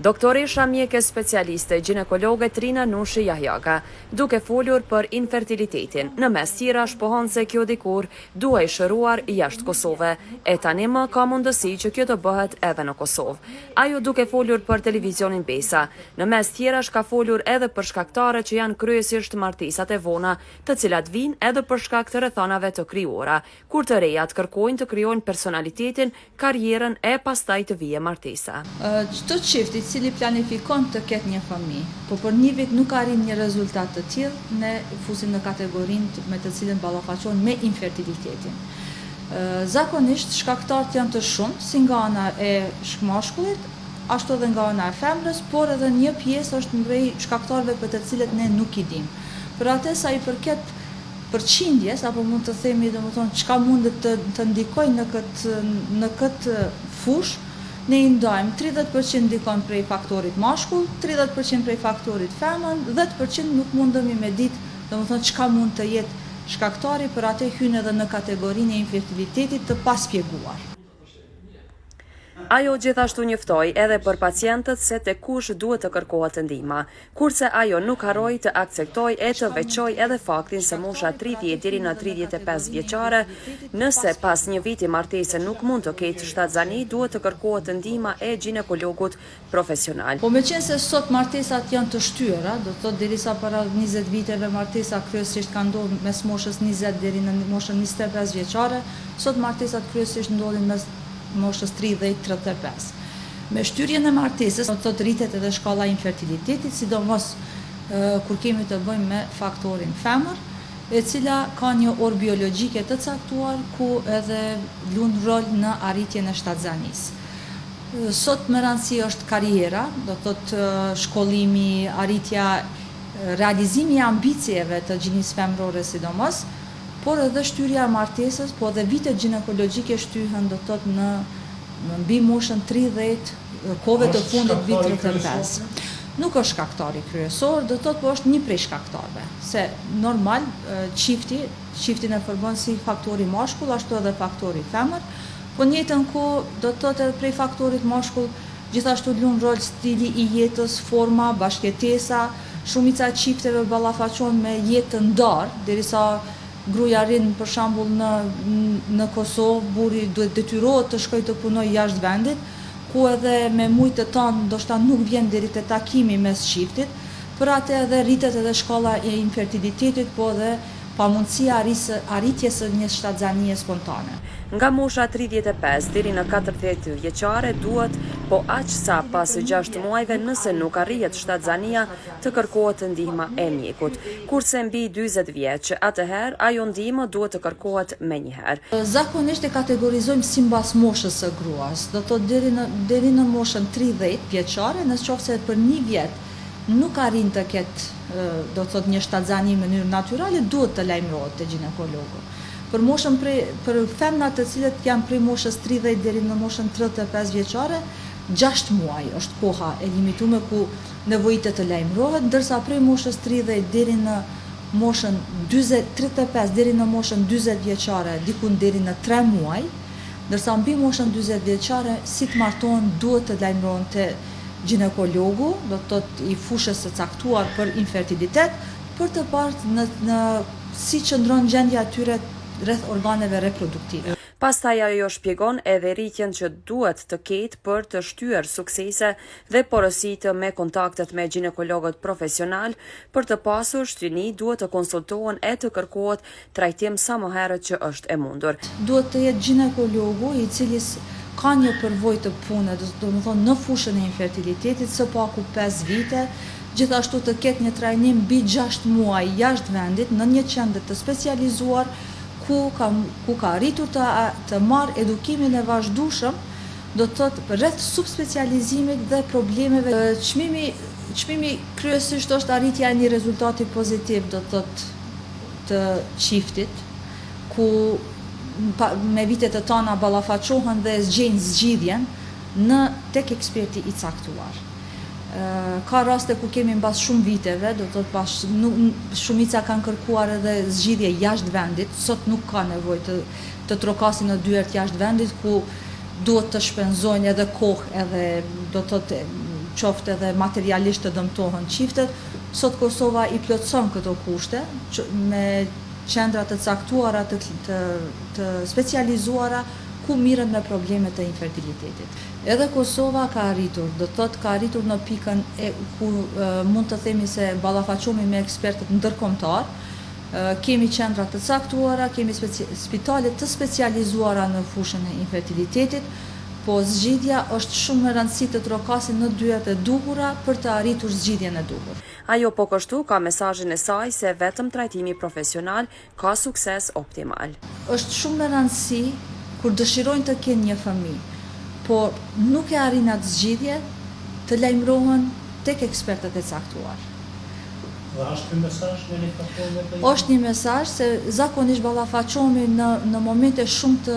Doktoresha mjeke specialiste ginekologe Trina Nushi Jahjaka, duke folur për infertilitetin, në mes tjera shpohon se kjo dikur duhej shëruar jashtë Kosove, e tani më ka mundësi që kjo të bëhet edhe në Kosovë. Ajo duke folur për televizionin Besa, në mes tjera ka folur edhe për shkaktare që janë kryesisht martesat e vona, të cilat vinë edhe për shkak të rrethonave të krijuara, kur të rejat kërkojnë të krijojnë personalitetin, karrierën e pastaj të vije martesa. Çdo çift i cili planifikon të ketë një fëmijë, po për një vit nuk arrin një rezultat të tillë, ne fusim në kategorinë me të cilën ballafaqohen me infertilitetin. Zakonisht shkaktarët janë të shumtë, si nga ana e mashkullit, ashtu edhe nga ana e femrës, por edhe një pjesë është prej shkaktarëve për të cilët ne nuk i dimë. Për atë sa i përket përqindjes, apo mund të themi domethënë çka mund të ndikojë në këtë fushë, ne i ndajmë 30% ndikon prej faktorit mashkull, 30% prej faktorit femën, 10% nuk mundemi me ditë, domethënë çka mund të jetë shkaktari, për atë hyn edhe në kategorinë e infertilitetit të paspjeguar. Ajo gjithashtu njoftoi edhe për pacientët se te kush duhet të kërkohet ndihma, kurse ajo nuk harroi të akceptoj e të veçoj edhe faktin se mosha 30 deri në 35 vjeçare, nëse pas një viti martese nuk mund të ketë shtatzani, duhet të kërkohet ndihma e ginekologut profesional. Po meqense sot martesat janë të shtyera, do të thotë derisa para 20 viteve martesa kryesisht kanë ndodhur mes moshës 20 deri në moshën 25 vjeçare, sot martesat kryesisht ndodhin mes moshës 30-35. Me shtyrjen e martesës, do të thotë rritet edhe shkalla e infertilitetit, sidomos kur kemi të bëjmë me faktorin femër, e cila ka një orë biologjike të caktuar ku edhe lun rol në arritjen e shtatzanisë. Sot më rëndësi është karriera, do të thotë shkollimi, arritja, realizimi i ambicijeve të gjinisë femrore sidomos, por edhe shtyrja e martesës, po edhe vitet ginekologjike shtyhen do të thotë në mbi moshën 30, kohëve të fundit vit 35. Nuk është shkaktari kryesor, do të thotë po është një prej shkaktarëve, se normal çiftin e forgon si faktori mashkull, ashtu edhe faktori femër, po në njëjtën kohë do të thotë edhe prej faktorit mashkull gjithashtu lun rol stili i jetës, forma, bashkëtesa, shumica e çifteve ballafaqohen me jetë të ndarë, derisa gruaja rrin për shembull në Kosovë, burri duhet detyrohet të shkojë të punojë jashtë vendit, ku edhe me mujtë të tanë ndoshta nuk vjen deri te takimi mes çiftit, për atë edhe rritet edhe shkalla e infertilitetit, po edhe pamundësia arritjes së një shtatzanie spontane. Nga mosha 35 deri në 40 vjeçare duhet, po aq sa pas 6 muajve nëse nuk arrihet shtatzania, të kërkohet ndihma e mjekut. Kurse mbi 40 vjeç, atëherë ajo ndihmë duhet të kërkohet menjëherë. Zakonisht e kategorizojmë sipas moshës së gruas. Do të thotë deri në moshën 30 vjeçare, nëse për një vjet nuk arrin të ketë do të thotë një shtatzani në mënyrë natyrale, duhet të lajmërohet te ginekologu. Për moshën për femnat të cilët janë prej moshës 30 deri në moshën 35 vjeçare, 6 muaj është koha e limituar ku nevojitet të lajmërohet, ndërsa prej moshës 30 deri në moshën 35 deri në moshën 40 vjeçare, diku deri në 3 muaj, ndërsa mbi moshën 40 vjeçare, si të martohen duhet të lajmërohen te ginekologu, do të thotë i fushës së caktuar për infertilitet, për të parë në si qëndron gjendja e tyre rreth organeve reproduktive. Pastaj ajo shpjegon edhe rritjen që duhet të ketë për të shtyer suksese dhe porositë me kontaktet me ginekologët profesional, për të pasur shtyni duhet të konsultohen e të kërkohet trajtim sa më herët që është e mundur. Duhet të jetë ginekologu i cili ka një përvojë të punës, domethënë në fushën e infertilitetit, së paku 5 vite, gjithashtu të ketë një trajnim mbi 6 muaj jashtë vendit në një qendër të specializuar ku ka arritur të marrë edukimin e vazhdueshëm, do të thotë rreth subspecializimit dhe problemeve. Çmimi kryesisht është arritja e një rezultati pozitiv, do të thotë të çiftit, ku me vitet e tona ballafaqohen dhe zgjejnë zgjidhjen tek eksperti i caktuar. Ka raste ku kemi mbas shumë viteve, do të thotë shumica kanë kërkuar edhe zgjidhje jashtë vendit, sot nuk ka nevojë të trokasin në dyert jashtë vendit, ku duhet të shpenzojnë edhe kohë, edhe do të thotë qoftë edhe materialisht të dëmtohen çiftet. Sot Kosova i plotson këto kushte me qendra të caktuara të specializuara ku mirën me problemet e infertilitetit. Edhe Kosova ka arritur, do të thotë ka arritur në pikën ku mund të themi se ballafaqohemi me ekspertët ndërkombëtar. Kemi qendra të caktuara, kemi spitale të specializuara në fushën e infertilitetit, po zgjidhja është shumë e rëndësishme të trokasin në dyert e duhura për të arritur zgjidhjen e duhur. Ajo po kështu ka mesazhin e saj se vetëm trajtimi profesional ka sukses optimal. Është shumë e rëndësishme kur dëshirojnë të kenë një fëmijë, por nuk e arrin atë zgjidhje, të lajmërohen tek ekspertët e caktuar. Dhe është një mesazh me një kapitull të Është një mesazh se zakonisht ballafaqohemi në momente shumë të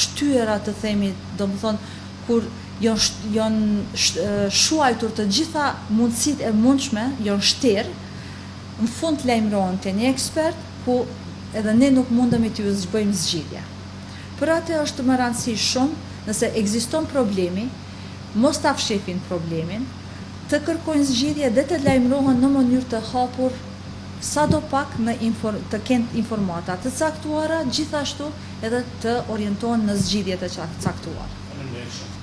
shtyera të themi, domethënë kur janë shuajtur të gjitha mundësitë e mundshme, janë shterë, në fund lajmërohen te një ekspert ku edhe ne nuk mundemi t'ju bëjmë zgjidhje. Për atë është më rëndësishme nëse ekziston problemi, mos ta fshifin problemin, të kërkojnë zgjidhje dhe të lajmërohen në mënyrë të hapur sadopak të kenë informata të caktuara, gjithashtu edhe të orientohen në zgjidhje të caktuara. Faleminderit.